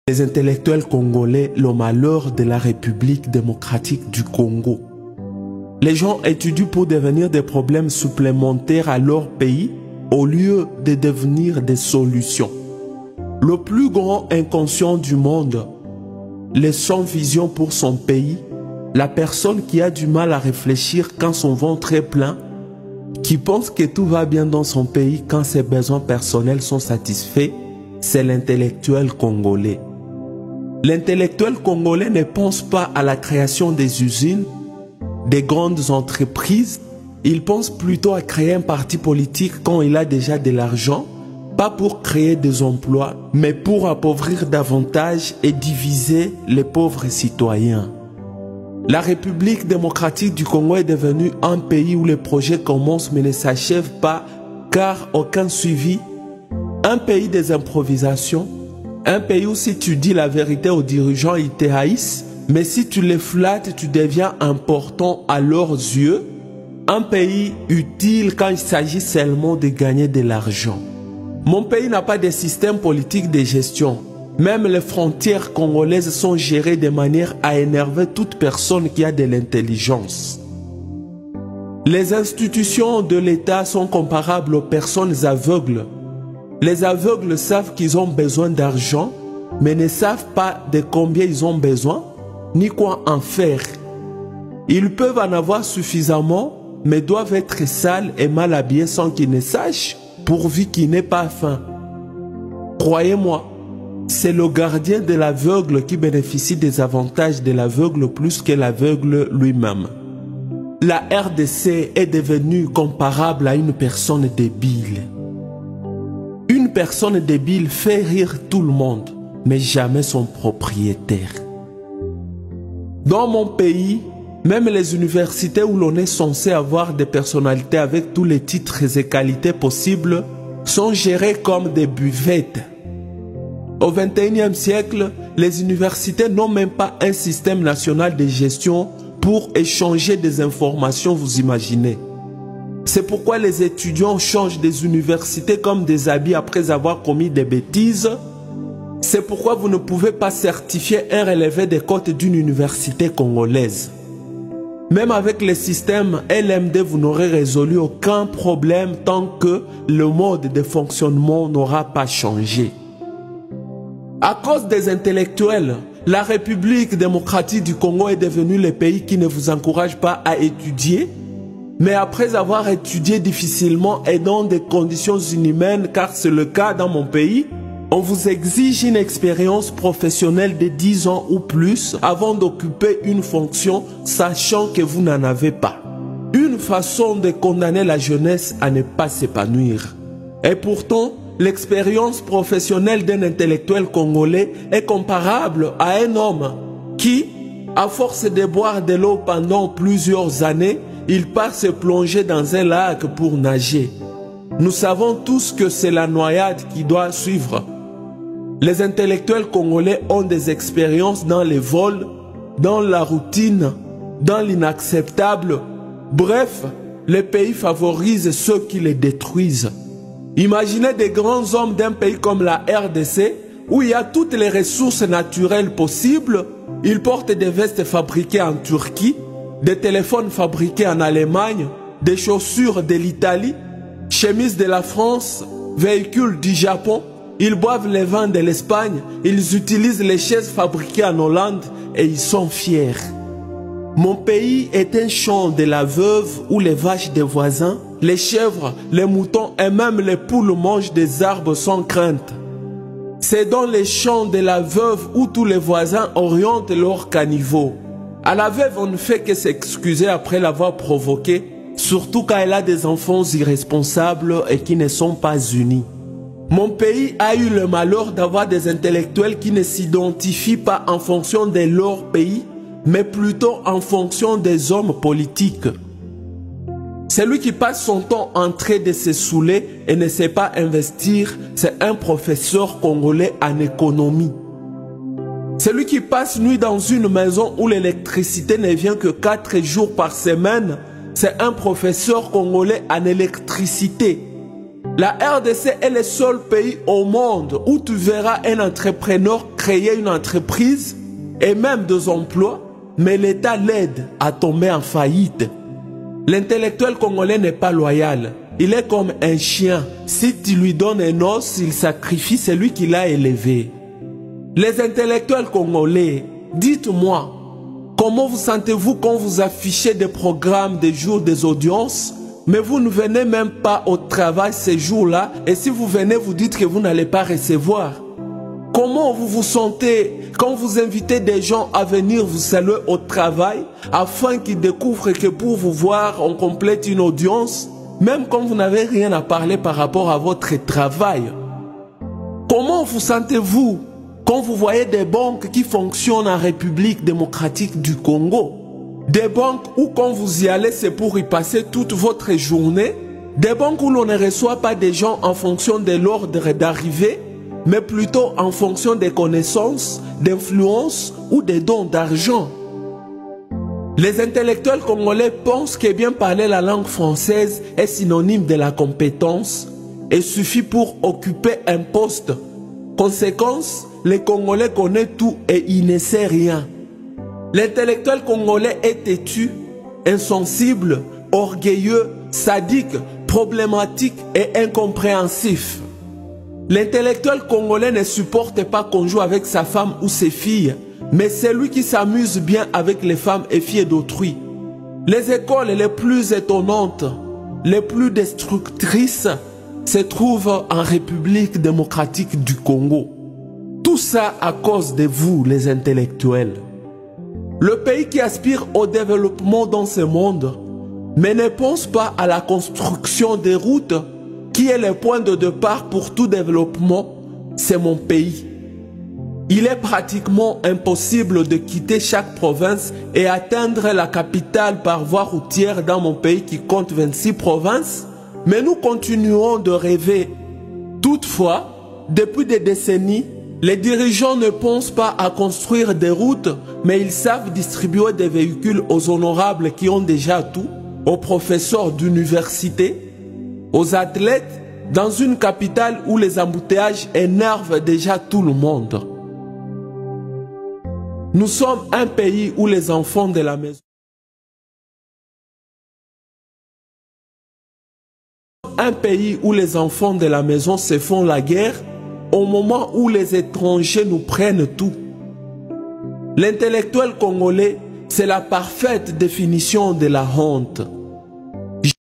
les intellectuels congolais le malheur de la République démocratique du Congo. Les gens étudient pour devenir des problèmes supplémentaires à leur pays au lieu de devenir des solutions. Le plus grand inconscient du monde, le sans vision pour son pays, la personne qui a du mal à réfléchir quand son ventre est plein, qui pense que tout va bien dans son pays quand ses besoins personnels sont satisfaits, c'est l'intellectuel congolais. L'intellectuel congolais ne pense pas à la création des usines, des grandes entreprises. Il pense plutôt à créer un parti politique quand il a déjà de l'argent, pas pour créer des emplois, mais pour appauvrir davantage et diviser les pauvres citoyens. La République démocratique du Congo est devenue un pays où les projets commencent mais ne s'achèvent pas car aucun suivi. Un pays des improvisations, un pays où si tu dis la vérité aux dirigeants, ils te haïssent, mais si tu les flattes, tu deviens important à leurs yeux. Un pays utile quand il s'agit seulement de gagner de l'argent. Mon pays n'a pas de système politique de gestion. Même les frontières congolaises sont gérées de manière à énerver toute personne qui a de l'intelligence. Les institutions de l'État sont comparables aux personnes aveugles. Les aveugles savent qu'ils ont besoin d'argent, mais ne savent pas de combien ils ont besoin, ni quoi en faire. Ils peuvent en avoir suffisamment, mais doivent être sales et mal habillés sans qu'ils ne sachent, pourvu qu'ils n'aient pas faim. Croyez-moi, c'est le gardien de l'aveugle qui bénéficie des avantages de l'aveugle plus que l'aveugle lui-même. La RDC est devenue comparable à une personne débile. Une personne débile fait rire tout le monde, mais jamais son propriétaire. Dans mon pays, même les universités où l'on est censé avoir des personnalités avec tous les titres et qualités possibles sont gérées comme des buvettes. Au XXIe siècle, les universités n'ont même pas un système national de gestion pour échanger des informations, vous imaginez. C'est pourquoi les étudiants changent des universités comme des habits après avoir commis des bêtises. C'est pourquoi vous ne pouvez pas certifier un relevé des cotes d'une université congolaise. Même avec le système LMD, vous n'aurez résolu aucun problème tant que le mode de fonctionnement n'aura pas changé. À cause des intellectuels, la République démocratique du Congo est devenue le pays qui ne vous encourage pas à étudier. Mais après avoir étudié difficilement et dans des conditions inhumaines, car c'est le cas dans mon pays, on vous exige une expérience professionnelle de 10 ans ou plus avant d'occuper une fonction, sachant que vous n'en avez pas. Une façon de condamner la jeunesse à ne pas s'épanouir. Et pourtant, l'expérience professionnelle d'un intellectuel congolais est comparable à un homme qui, à force de boire de l'eau pendant plusieurs années, il part se plonger dans un lac pour nager. Nous savons tous que c'est la noyade qui doit suivre. Les intellectuels congolais ont des expériences dans les vols, dans la routine, dans l'inacceptable. Bref, les pays favorisent ceux qui les détruisent. Imaginez des grands hommes d'un pays comme la RDC, où il y a toutes les ressources naturelles possibles. Ils portent des vestes fabriquées en Turquie, des téléphones fabriqués en Allemagne, des chaussures de l'Italie, chemises de la France, véhicules du Japon. Ils boivent les vins de l'Espagne, ils utilisent les chaises fabriquées en Hollande et ils sont fiers. Mon pays est un champ de la veuve où les vaches des voisins, les chèvres, les moutons et même les poules mangent des arbres sans crainte. C'est dans les champs de la veuve où tous les voisins orientent leurs caniveaux. À la veuve, on ne fait que s'excuser après l'avoir provoquée, surtout quand elle a des enfants irresponsables et qui ne sont pas unis. Mon pays a eu le malheur d'avoir des intellectuels qui ne s'identifient pas en fonction de leur pays, mais plutôt en fonction des hommes politiques. Celui qui passe son temps en train de se saouler et ne sait pas investir, c'est un professeur congolais en économie. Celui qui passe nuit dans une maison où l'électricité ne vient que 4 jours par semaine, c'est un professeur congolais en électricité. La RDC est le seul pays au monde où tu verras un entrepreneur créer une entreprise et même des emplois, mais l'État l'aide à tomber en faillite. L'intellectuel congolais n'est pas loyal. Il est comme un chien. Si tu lui donnes un os, il sacrifie celui qui l'a élevé. Les intellectuels congolais, dites-moi, comment vous sentez-vous quand vous affichez des programmes, des jours, des audiences, mais vous ne venez même pas au travail ces jours-là, et si vous venez, vous dites que vous n'allez pas recevoir? Comment vous vous sentez quand vous invitez des gens à venir vous saluer au travail afin qu'ils découvrent que pour vous voir, on complète une audience, même quand vous n'avez rien à parler par rapport à votre travail? Comment vous sentez-vous quand vous voyez des banques qui fonctionnent en République démocratique du Congo? Des banques où quand vous y allez, c'est pour y passer toute votre journée? Des banques où l'on ne reçoit pas des gens en fonction de l'ordre d'arrivée, mais plutôt en fonction des connaissances, d'influence ou des dons d'argent. Les intellectuels congolais pensent que bien parler la langue française est synonyme de la compétence et suffit pour occuper un poste. Conséquence, les Congolais connaissent tout et il ne sait rien. L'intellectuel congolais est têtu, insensible, orgueilleux, sadique, problématique et incompréhensif. L'intellectuel congolais ne supporte pas qu'on joue avec sa femme ou ses filles, mais c'est lui qui s'amuse bien avec les femmes et filles d'autrui. Les écoles les plus étonnantes, les plus destructrices, se trouvent en République démocratique du Congo. Tout ça à cause de vous, les intellectuels. Le pays qui aspire au développement dans ce monde, mais ne pense pas à la construction des routes, qui est le point de départ pour tout développement, c'est mon pays. Il est pratiquement impossible de quitter chaque province et atteindre la capitale par voie routière dans mon pays qui compte 26 provinces, mais nous continuons de rêver. Toutefois, depuis des décennies, les dirigeants ne pensent pas à construire des routes, mais ils savent distribuer des véhicules aux honorables qui ont déjà tout, aux professeurs d'université, aux athlètes, dans une capitale où les embouteillages énervent déjà tout le monde. Nous sommes un pays où les enfants de la maison se font la guerre au moment où les étrangers nous prennent tout. L'intellectuel congolais, c'est la parfaite définition de la honte.